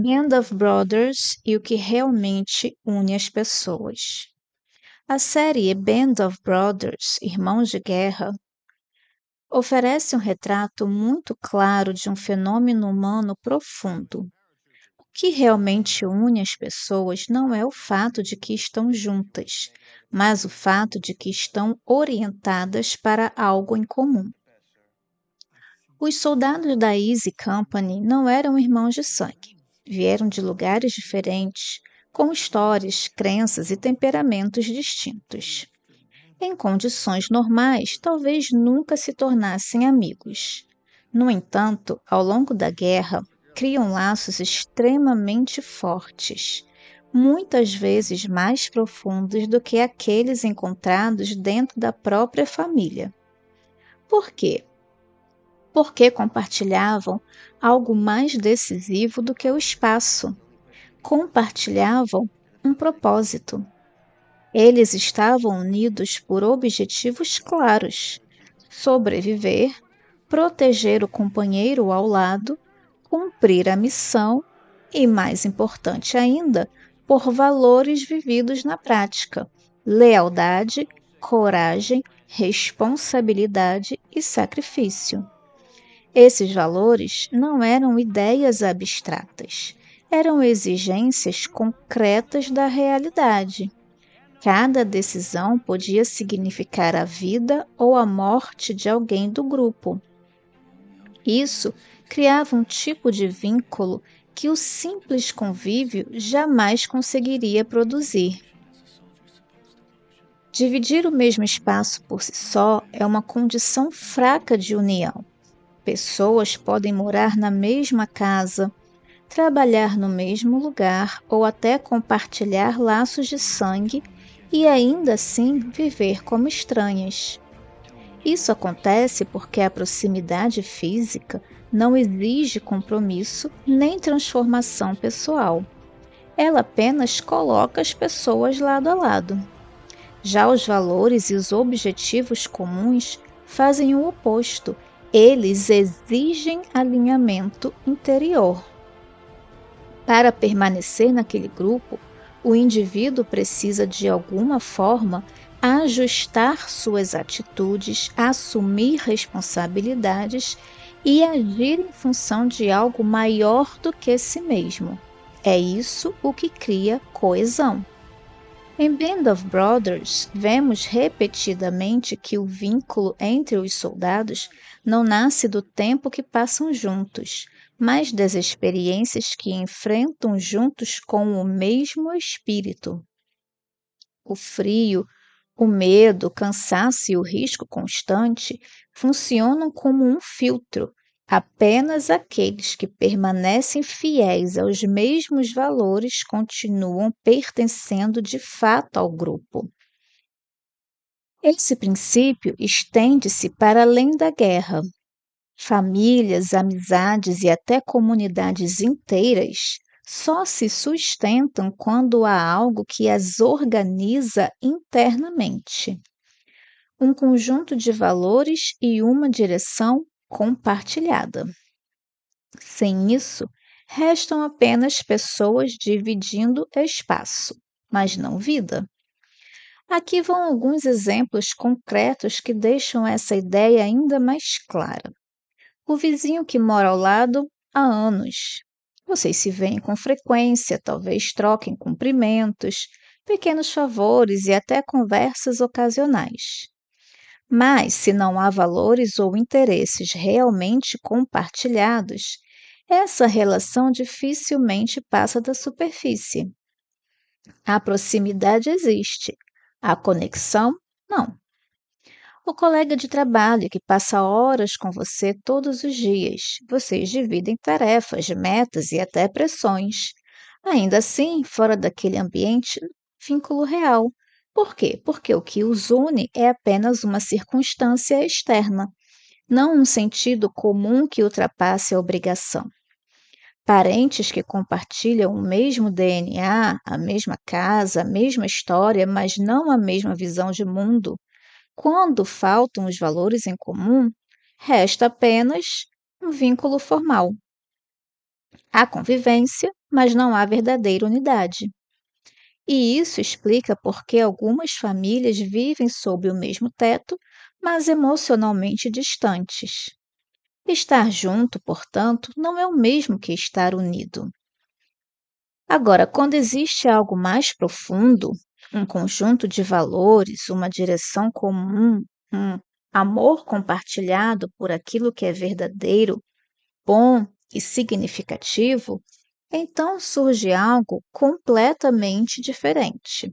Band of Brothers e o que realmente une as pessoas. A série Band of Brothers, Irmãos de Guerra, oferece um retrato muito claro de um fenômeno humano profundo. O que realmente une as pessoas não é o fato de que estão juntas, mas o fato de que estão orientadas para algo em comum. Os soldados da Easy Company não eram irmãos de sangue. Vieram de lugares diferentes, com histórias, crenças e temperamentos distintos. Em condições normais, talvez nunca se tornassem amigos. No entanto, ao longo da guerra, criam laços extremamente fortes, muitas vezes mais profundos do que aqueles encontrados dentro da própria família. Por quê? Porque compartilhavam algo mais decisivo do que o espaço. Compartilhavam um propósito. Eles estavam unidos por objetivos claros: sobreviver, proteger o companheiro ao lado, cumprir a missão e, mais importante ainda, por valores vividos na prática: lealdade, coragem, responsabilidade e sacrifício. Esses valores não eram ideias abstratas, eram exigências concretas da realidade. Cada decisão podia significar a vida ou a morte de alguém do grupo. Isso criava um tipo de vínculo que o simples convívio jamais conseguiria produzir. Dividir o mesmo espaço por si só é uma condição fraca de união. Pessoas podem morar na mesma casa, trabalhar no mesmo lugar ou até compartilhar laços de sangue e ainda assim viver como estranhas. Isso acontece porque a proximidade física não exige compromisso nem transformação pessoal. Ela apenas coloca as pessoas lado a lado. Já os valores e os objetivos comuns fazem o oposto. Eles exigem alinhamento interior. Para permanecer naquele grupo, o indivíduo precisa de alguma forma ajustar suas atitudes, assumir responsabilidades e agir em função de algo maior do que si mesmo. É isso o que cria coesão. Em Band of Brothers, vemos repetidamente que o vínculo entre os soldados não nasce do tempo que passam juntos, mas das experiências que enfrentam juntos com o mesmo espírito. O frio, o medo, o cansaço e o risco constante funcionam como um filtro. Apenas aqueles que permanecem fiéis aos mesmos valores continuam pertencendo de fato ao grupo. Esse princípio estende-se para além da guerra. Famílias, amizades e até comunidades inteiras só se sustentam quando há algo que as organiza internamente. Um conjunto de valores e uma direção compartilhada. Sem isso, restam apenas pessoas dividindo espaço, mas não vida. Aqui vão alguns exemplos concretos que deixam essa ideia ainda mais clara. O vizinho que mora ao lado há anos. Vocês se veem com frequência, talvez troquem cumprimentos, pequenos favores e até conversas ocasionais. Mas, se não há valores ou interesses realmente compartilhados, essa relação dificilmente passa da superfície. A proximidade existe, a conexão, não. O colega de trabalho que passa horas com você todos os dias, vocês dividem tarefas, metas e até pressões. Ainda assim, fora daquele ambiente, vínculo real. Por quê? Porque o que os une é apenas uma circunstância externa, não um sentido comum que ultrapasse a obrigação. Parentes que compartilham o mesmo DNA, a mesma casa, a mesma história, mas não a mesma visão de mundo. Quando faltam os valores em comum, resta apenas um vínculo formal. A convivência mas não há verdadeira unidade. E isso explica por que algumas famílias vivem sob o mesmo teto, mas emocionalmente distantes. Estar junto, portanto, não é o mesmo que estar unido. Agora, quando existe algo mais profundo, um conjunto de valores, uma direção comum, um amor compartilhado por aquilo que é verdadeiro, bom e significativo, então surge algo completamente diferente.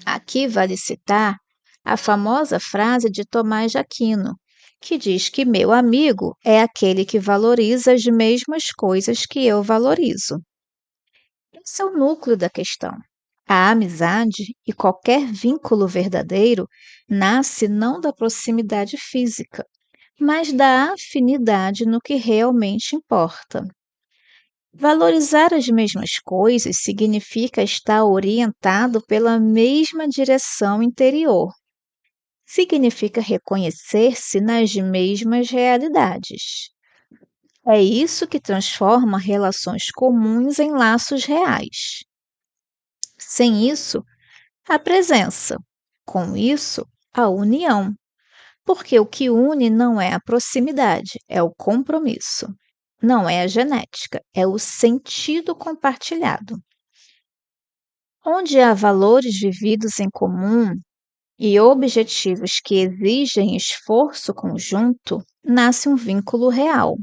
Aqui vale citar a famosa frase de Tomás de Aquino, que diz que meu amigo é aquele que valoriza as mesmas coisas que eu valorizo. Esse é o núcleo da questão. A amizade e qualquer vínculo verdadeiro nasce não da proximidade física, mas da afinidade no que realmente importa. Valorizar as mesmas coisas significa estar orientado pela mesma direção interior. Significa reconhecer-se nas mesmas realidades. É isso que transforma relações comuns em laços reais. Sem isso, a presença. Com isso, a união. Porque o que une não é a proximidade, é o compromisso. Não é a genética, é o sentido compartilhado. Onde há valores vividos em comum e objetivos que exigem esforço conjunto, nasce um vínculo real.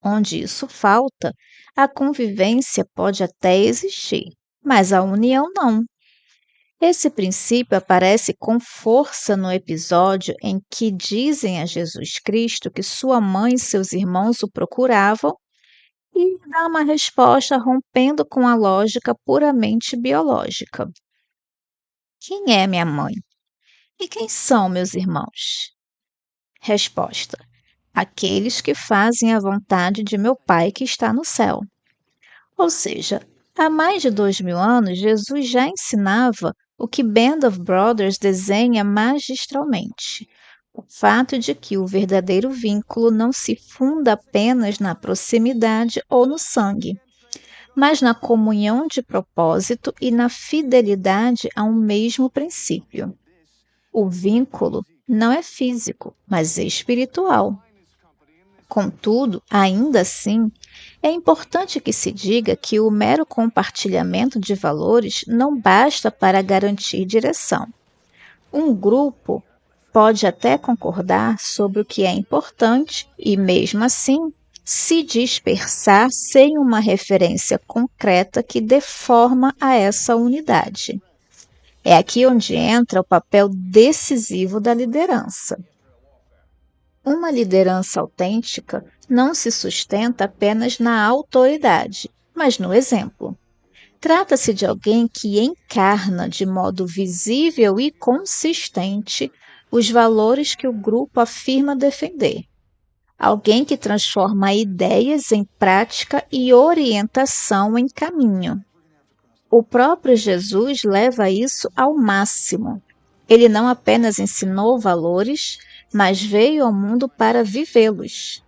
Onde isso falta, a convivência pode até existir, mas a união não. Esse princípio aparece com força no episódio em que dizem a Jesus Cristo que sua mãe e seus irmãos o procuravam e dá uma resposta rompendo com a lógica puramente biológica. Quem é minha mãe? E quem são meus irmãos? Resposta: aqueles que fazem a vontade de meu Pai que está no céu. Ou seja, há mais de 2000 anos, Jesus já ensinava o que Band of Brothers desenha magistralmente. O fato de que o verdadeiro vínculo não se funda apenas na proximidade ou no sangue, mas na comunhão de propósito e na fidelidade a um mesmo princípio. O vínculo não é físico, mas espiritual. Contudo, ainda assim, é importante que se diga que o mero compartilhamento de valores não basta para garantir direção. Um grupo pode até concordar sobre o que é importante e, mesmo assim, se dispersar sem uma referência concreta que dê forma a essa unidade. É aqui onde entra o papel decisivo da liderança. Uma liderança autêntica não se sustenta apenas na autoridade, mas no exemplo. Trata-se de alguém que encarna de modo visível e consistente os valores que o grupo afirma defender. Alguém que transforma ideias em prática e orientação em caminho. O próprio Jesus leva isso ao máximo. Ele não apenas ensinou valores, mas veio ao mundo para vivê-los.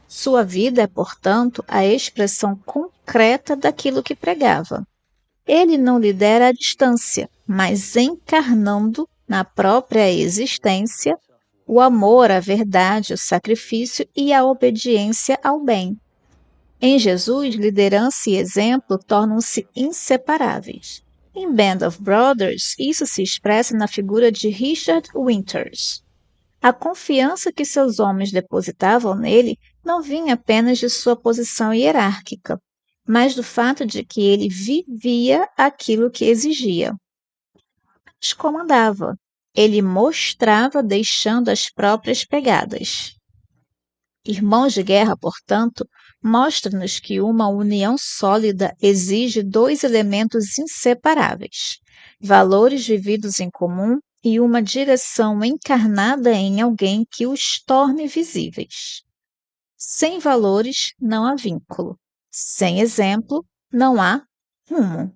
Sua vida é, portanto, a expressão concreta daquilo que pregava. Ele não lidera à distância, mas encarnando na própria existência o amor, a verdade, o sacrifício e a obediência ao bem. Em Jesus, liderança e exemplo tornam-se inseparáveis. Em Band of Brothers, isso se expressa na figura de Richard Winters. A confiança que seus homens depositavam nele não vinha apenas de sua posição hierárquica, mas do fato de que ele vivia aquilo que exigia. Os comandava. Ele mostrava deixando as próprias pegadas. Irmãos de guerra, portanto, mostra-nos que uma união sólida exige dois elementos inseparáveis: valores vividos em comum e uma direção encarnada em alguém que os torne visíveis. Sem valores, não há vínculo. Sem exemplo, não há rumo.